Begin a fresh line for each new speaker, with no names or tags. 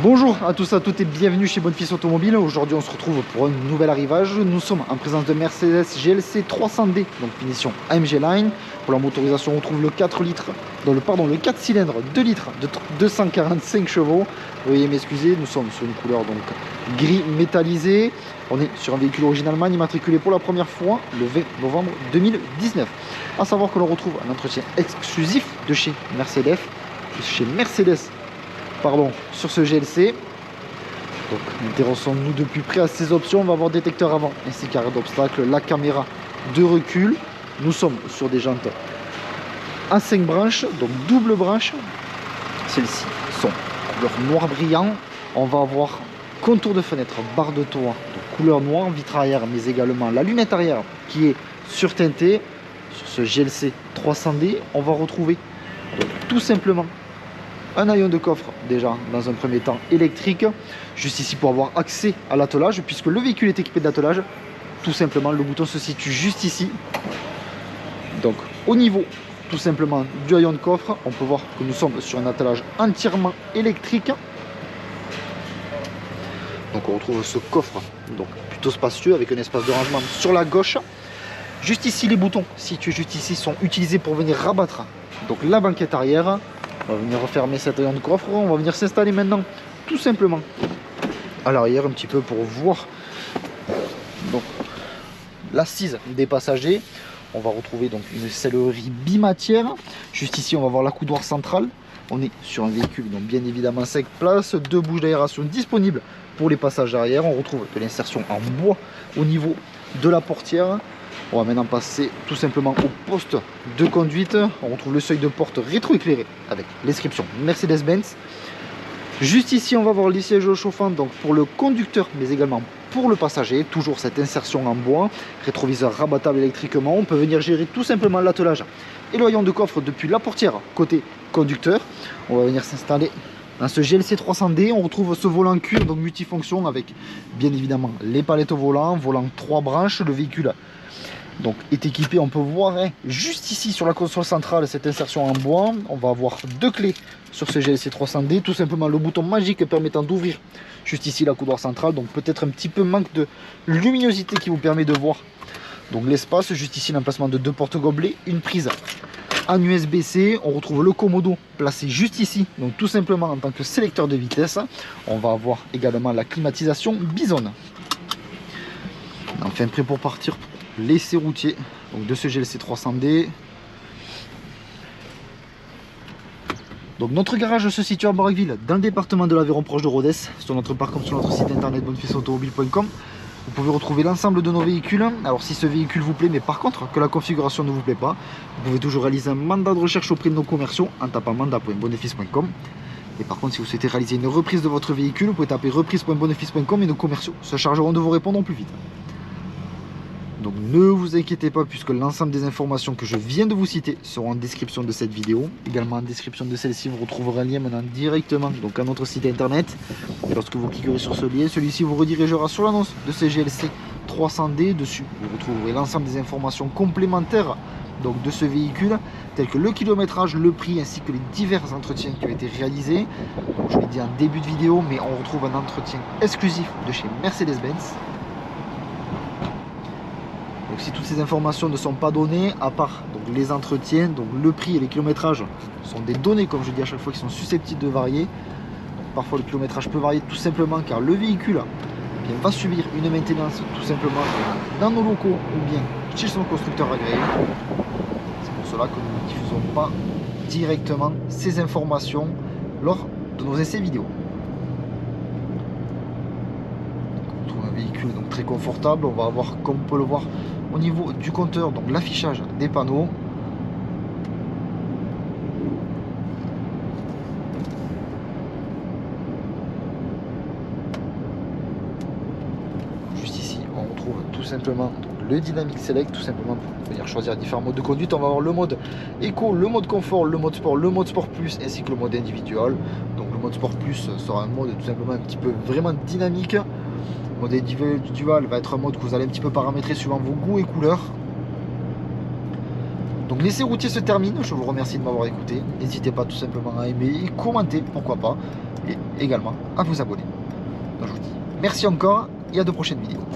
Bonjour à tous, à toutes et bienvenue chez Bonfils Automobile. Aujourd'hui on se retrouve pour un nouvel arrivage. Nous sommes en présence de Mercedes GLC 300D, donc finition AMG Line. Pour la motorisation on trouve le 4 litres, le 4 cylindres 2 litres de 245 chevaux. Veuillez m'excuser, nous sommes sur une couleur donc gris métallisé. On est sur un véhicule origine Allemagne immatriculé pour la première fois le 20 novembre 2019. A savoir que l'on retrouve un entretien exclusif de chez Mercedes, sur ce GLC. Donc intéressons-nous de plus près à ces options. On va avoir détecteur avant ainsi qu'arrêt d'obstacle, la caméra de recul. Nous sommes sur des jantes à 5 branches, donc double branche. Celles-ci sont couleur noir brillant. On va avoir contour de fenêtre, barre de toit, donc couleur noire, vitre arrière, mais également la lunette arrière qui est surteintée. Sur ce GLC 300D, on va retrouver donc, tout simplement un haillon de coffre déjà dans un premier temps électrique, juste ici pour avoir accès à l'attelage, puisque le véhicule est équipé d'attelage. Tout simplement le bouton se situe juste ici, donc au niveau tout simplement du haillon de coffre. On peut voir que nous sommes sur un attelage entièrement électrique. Donc on retrouve ce coffre donc plutôt spacieux avec un espace de rangement sur la gauche. Juste ici, les boutons situés juste ici sont utilisés pour venir rabattre donc la banquette arrière. On va venir refermer cet haillon de coffre. On va venir s'installer maintenant tout simplement à l'arrière un petit peu pour voir donc l'assise des passagers. On va retrouver donc une sellerie bimatière. Juste ici on va voir l'accoudoir central. On est sur un véhicule donc bien évidemment 5 places, 2 bouches d'aération disponibles pour les passages arrière. On retrouve de l'insertion en bois au niveau de la portière. On va maintenant passer tout simplement au poste de conduite. On retrouve le seuil de porte rétroéclairé avec l'inscription Mercedes-Benz. Juste ici, on va voir les sièges chauffants donc pour le conducteur, mais également pour le passager. Toujours cette insertion en bois, rétroviseur rabattable électriquement. On peut venir gérer tout simplement l'attelage et le haillon de coffre depuis la portière côté conducteur. On va venir s'installer dans ce GLC 300D. On retrouve ce volant cuir donc multifonction avec bien évidemment les palettes au volant 3 branches. Le véhicule donc est équipé, on peut voir juste ici sur la console centrale cette insertion en bois. On va avoir 2 clés sur ce GLC 300D, tout simplement le bouton magique permettant d'ouvrir juste ici la coudoir centrale. Donc peut-être un petit peu manque de luminosité qui vous permet de voir donc l'espace. Juste ici l'emplacement de 2 portes gobelets, une prise en USB-C. On retrouve le commodo placé juste ici, donc tout simplement en tant que sélecteur de vitesse. On va avoir également la climatisation Bison. Enfin prêt pour partir l'essai routier donc de ce GLC 300D. Donc notre garage se situe à Barraqueville dans le département de l'Aveyron, proche de Rodez. Sur notre parc comme sur notre site internet bonfilsautomobile.com, vous pouvez retrouver l'ensemble de nos véhicules. Alors si ce véhicule vous plaît mais par contre que la configuration ne vous plaît pas, vous pouvez toujours réaliser un mandat de recherche auprès de nos commerciaux en tapant mandat.bonefils.com. Et par contre si vous souhaitez réaliser une reprise de votre véhicule, vous pouvez taper reprise.bonefils.com et nos commerciaux se chargeront de vous répondre au plus vite. Donc ne vous inquiétez pas puisque l'ensemble des informations que je viens de vous citer seront en description de cette vidéo. Également en description de celle-ci, vous retrouverez un lien menant directement donc à notre site internet. Et lorsque vous cliquerez sur ce lien, celui-ci vous redirigera sur l'annonce de ce GLC 300D. Dessus, vous retrouverez l'ensemble des informations complémentaires donc de ce véhicule, tels que le kilométrage, le prix ainsi que les divers entretiens qui ont été réalisés. Donc, je l'ai dit en début de vidéo, mais on retrouve un entretien exclusif de chez Mercedes-Benz. Donc si toutes ces informations ne sont pas données, à part donc les entretiens, donc le prix et les kilométrages sont des données, comme je dis à chaque fois, qui sont susceptibles de varier. Donc parfois le kilométrage peut varier tout simplement car le véhicule va subir une maintenance tout simplement dans nos locaux ou bien chez son constructeur agréé. C'est pour cela que nous ne diffusons pas directement ces informations lors de nos essais vidéo. On trouve un véhicule donc très confortable. On va avoir, comme on peut le voir, au niveau du compteur, donc l'affichage des panneaux. Juste ici, on retrouve tout simplement le Dynamic Select, tout simplement pour venir choisir différents modes de conduite. On va avoir le mode éco, le mode confort, le mode sport plus, ainsi que le mode individual. Donc le mode sport plus sera un mode tout simplement un petit peu vraiment dynamique. Le mode individual va être un mode que vous allez un petit peu paramétrer suivant vos goûts et couleurs. Donc l'essai routier se termine, je vous remercie de m'avoir écouté. N'hésitez pas tout simplement à aimer et commenter, pourquoi pas. Et également à vous abonner. Donc je vous dis merci encore et à de prochaines vidéos.